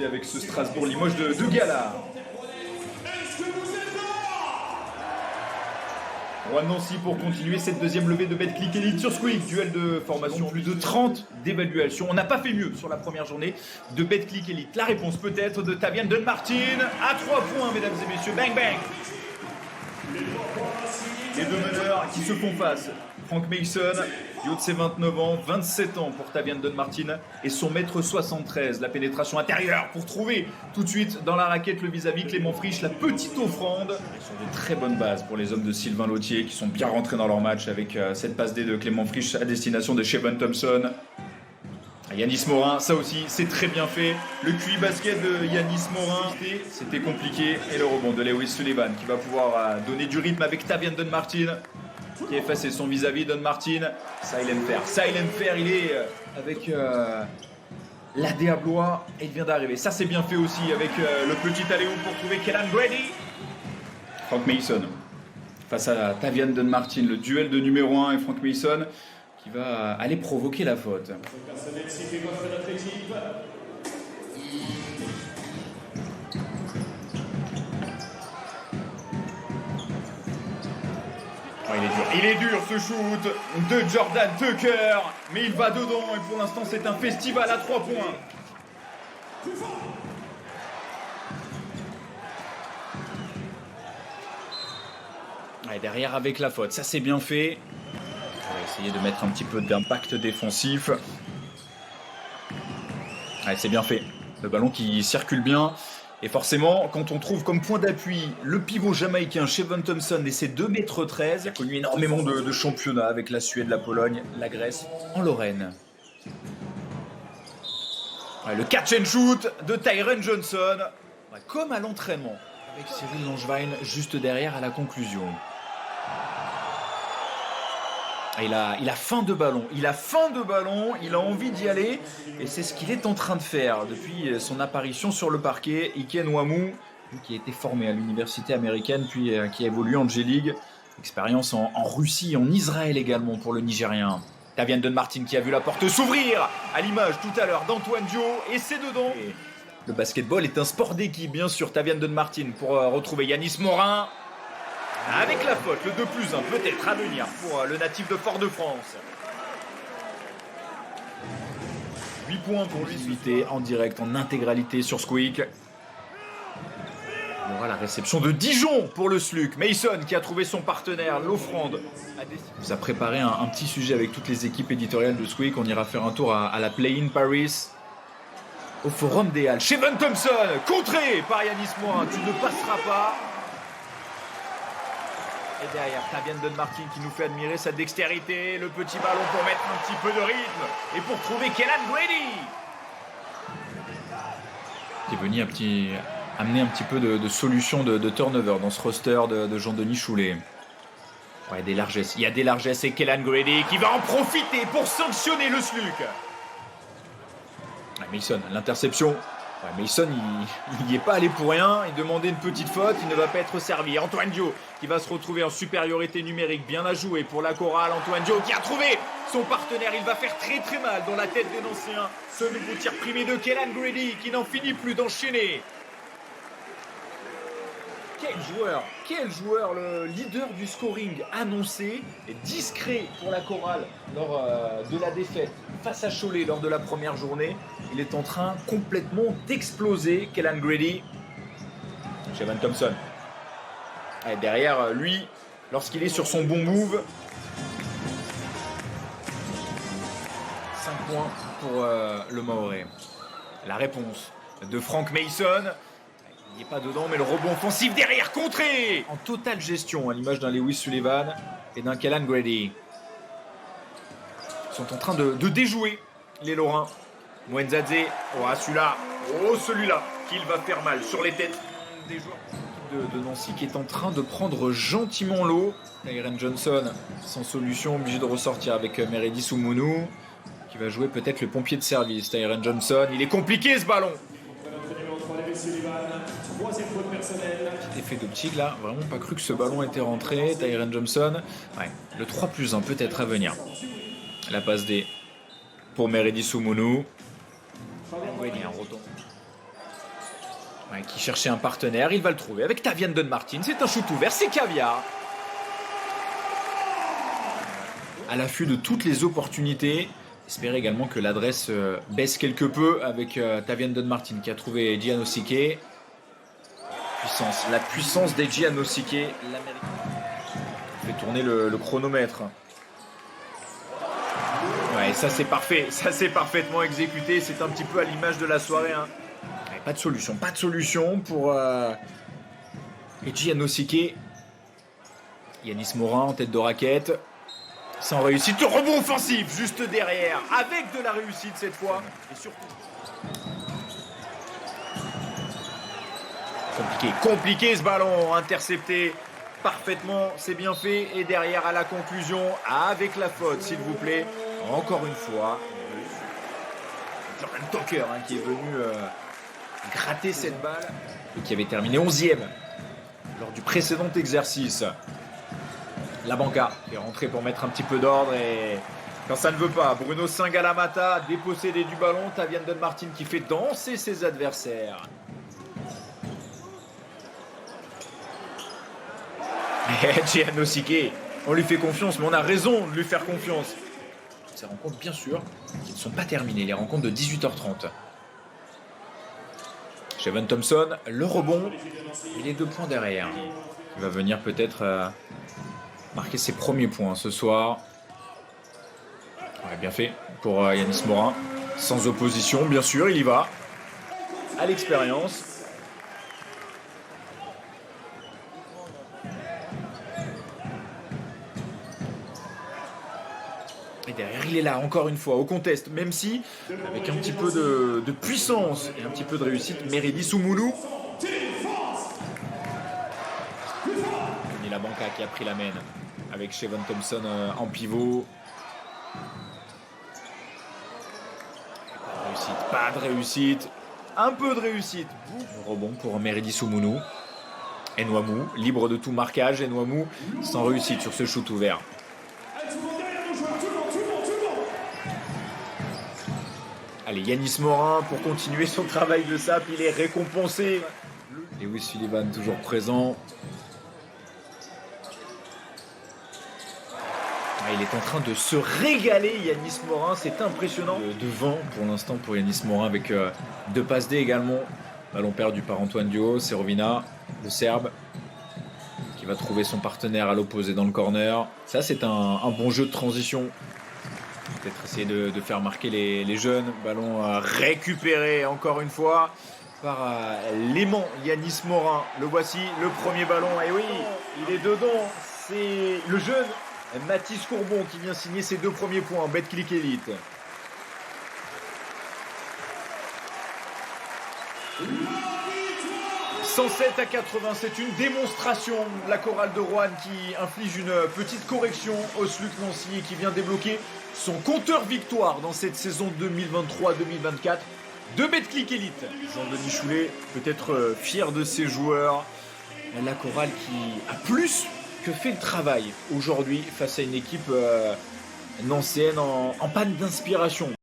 Avec ce Strasbourg-Limoges de Gala. Rouen Nancy pour continuer cette deuxième levée de Betclic Elite sur Squeak. Duel de formation, plus de 30 d'évaluation. On n'a pas fait mieux sur la première journée de Betclic Elite. La réponse peut-être de Tavian Dunmartin à 3 points, mesdames et messieurs. Bang bang. Les deux meneurs qui se font face. Frank Mason, du haut de ses 29 ans, 27 ans pour Tavian Dunmartin et son mètre 73. La pénétration intérieure pour trouver tout de suite dans la raquette le vis-à-vis Clément Frisch, la petite offrande. Ce sont de très bonnes bases pour les hommes de Sylvain Lautier qui sont bien rentrés dans leur match avec cette passe D de Clément Frisch à destination de Shevon Thompson. Yanis Morin, ça aussi, c'est très bien fait. Le QI basket de Yanis Morin, c'était compliqué. Et le rebond de Lewis Sullivan qui va pouvoir donner du rythme avec Tavian Dunmartin qui a effacé son vis-à-vis. Dunmartin, Silent Fair, il est avec l'AD à Blois et il vient d'arriver. Ça, c'est bien fait aussi avec le petit alley-oop pour trouver Kellan Grady. Frank Mason face à Tavian Dunmartin, le duel de numéro 1 et Frank Mason qui va aller provoquer la faute. Oh, il est dur ce shoot de Jordan Tucker, mais il va dedans et pour l'instant c'est un festival à 3 points. Et derrière avec la faute, ça c'est bien fait. On va essayer de mettre un petit peu d'impact défensif. Ouais, c'est bien fait. Le ballon qui circule bien. Et forcément, quand on trouve comme point d'appui le pivot jamaïcain Shevon Thompson et ses 2,13 m, qui a connu énormément de championnats avec la Suède, la Pologne, la Grèce, en Lorraine. Ouais, le catch and shoot de Tyron Johnson, ouais, comme à l'entraînement, avec Cyril Langevin juste derrière à la conclusion. Il a faim de ballon, il a envie d'y aller et c'est ce qu'il est en train de faire depuis son apparition sur le parquet. Iken Wamu, qui a été formé à l'université américaine puis qui a évolué en G-League, expérience en Russie, en Israël également pour le Nigérien. Tavian Dunmartin qui a vu la porte s'ouvrir à l'image tout à l'heure d'Antoine Dio et c'est dedans. Et le basketball est un sport d'équipe bien sûr. Tavian Dunmartin pour retrouver Yanis Morin. Avec la faute, le 2+1 peut-être à venir pour le natif de Fort-de-France. 8 points pour lui, en direct, en intégralité sur Squeak. On aura la réception de Dijon pour le SLUC. Mason qui a trouvé son partenaire, l'offrande. On vous a préparé un petit sujet avec toutes les équipes éditoriales de Squeak. On ira faire un tour à la Play-in Paris. Au Forum des Halles. Shevon Thompson, contré par Yanis Morin. Tu ne passeras pas. Et derrière, Tavian Dunmartin qui nous fait admirer sa dextérité. Le petit ballon pour mettre un petit peu de rythme. Et pour trouver Kellan Grady. Qui est venu amener un petit peu de solution de turnover dans ce roster de Jean-Denis Choulet. Ouais, des largesses. Il y a des largesses et Kellan Grady qui va en profiter pour sanctionner le SLUC. Ouais, Mason, l'interception. Ouais, Mason, il n'y est pas allé pour rien. Il demandait une petite faute. Il ne va pas être servi. Antoine Dio qui va se retrouver en supériorité numérique. Bien à jouer pour la chorale. Antoine Dio qui a trouvé son partenaire. Il va faire très très mal dans la tête des Nancéens. Ce nouveau tir primé de Kellan Grady qui n'en finit plus d'enchaîner. Quel joueur, le leader du scoring annoncé, et discret pour la chorale lors de la défaite face à Cholet lors de la première journée. Il est en train complètement d'exploser, Kellan Grady. Shevon Thompson. Et derrière lui, lorsqu'il est sur son bon move. 5 points pour le Mahorais. La réponse de Frank Mason. Il n'est pas dedans, mais le rebond offensif derrière, contré en totale gestion, à l'image d'un Lewis Sullivan et d'un Kellan Grady. Ils sont en train de déjouer les Lorrains. Mwenzadze, celui-là, qu'il va faire mal sur les têtes des joueurs de Nancy, qui est en train de prendre gentiment l'eau. Tyron Johnson, sans solution, obligé de ressortir avec Meredi Soumounou, qui va jouer peut-être le pompier de service. Tyron Johnson, il est compliqué ce ballon. Petit effet d'optique là, vraiment pas cru que ce ballon était rentré. Tyron Johnson, ouais, le 3+1 peut-être à venir. La passe D pour Meredi Soumounou. Un retour. Ouais, qui cherchait un partenaire, il va le trouver avec Tavian Martin. C'est un shoot ouvert, c'est Caviar. À l'affût de toutes les opportunités. Espérer également que l'adresse baisse quelque peu avec Tavian Martin qui a trouvé Giannosike. La puissance des Giannosike. L'Américain fait tourner le chronomètre. Ouais, ça c'est parfait. Ça c'est parfaitement exécuté. C'est un petit peu à l'image de la soirée. Hein. Ouais, pas de solution pour Giannosike. Yanis Morin en tête de raquette. Sans réussite, rebond offensif juste derrière, avec de la réussite cette fois. Et surtout... Compliqué ce ballon, intercepté parfaitement, c'est bien fait. Et derrière à la conclusion, avec la faute s'il vous plaît, encore une fois, Jordan Tucker qui est venu gratter cette balle et qui avait terminé 11e lors du précédent exercice. La banca qui est rentrée pour mettre un petit peu d'ordre et quand ça ne veut pas, Bruno Singalamata dépossédé du ballon, Tavian Martin qui fait danser ses adversaires. Giannosike, on lui fait confiance, mais on a raison de lui faire confiance. Ces rencontres, bien sûr, qui ne sont pas terminées, les rencontres de 18h30. Jevon Thompson, le rebond, et les 2 points derrière. Il va venir peut-être... marquer ses premiers points ce soir. Ouais, bien fait pour Yanis Morin. Sans opposition, bien sûr, il y va. À l'expérience. Et derrière, il est là, encore une fois, au contest. Même si, avec un petit peu de puissance et un petit peu de réussite, Meridi Soumoulou. Et la banca qui a pris la main. Avec Jevon Thompson en pivot. Pas de réussite. Un peu de réussite. Rebond pour Meridi Soumoulou. Enwamou, libre de tout marquage. Enwamou sans réussite sur ce shoot ouvert. Allez, Yanis Morin pour continuer son travail de sape. Il est récompensé. Lewis Sullivan toujours présent. Il est en train de se régaler, Yanis Morin, c'est impressionnant. Devant pour l'instant pour Yanis Morin avec 2 passes D également. Ballon perdu par Antoine Dio, Serovina, le Serbe, qui va trouver son partenaire à l'opposé dans le corner. Ça c'est un bon jeu de transition. Peut-être essayer de faire marquer les jeunes. Ballon récupéré encore une fois par l'aimant Yanis Morin. Le voici, le premier ballon. Et oui, il est dedans. C'est le jeune Mathis Courbon qui vient signer ses 2 premiers points en Betclic Elite. « 107-80, c'est une démonstration. La chorale de Roanne qui inflige une petite correction au SLUC Nancy et qui vient débloquer son compteur victoire dans cette saison 2023-2024 de Betclic Elite. Jean-Denis Choulet peut être fier de ses joueurs. La chorale qui a plus que fait le travail aujourd'hui face à une équipe nancéenne en panne d'inspiration.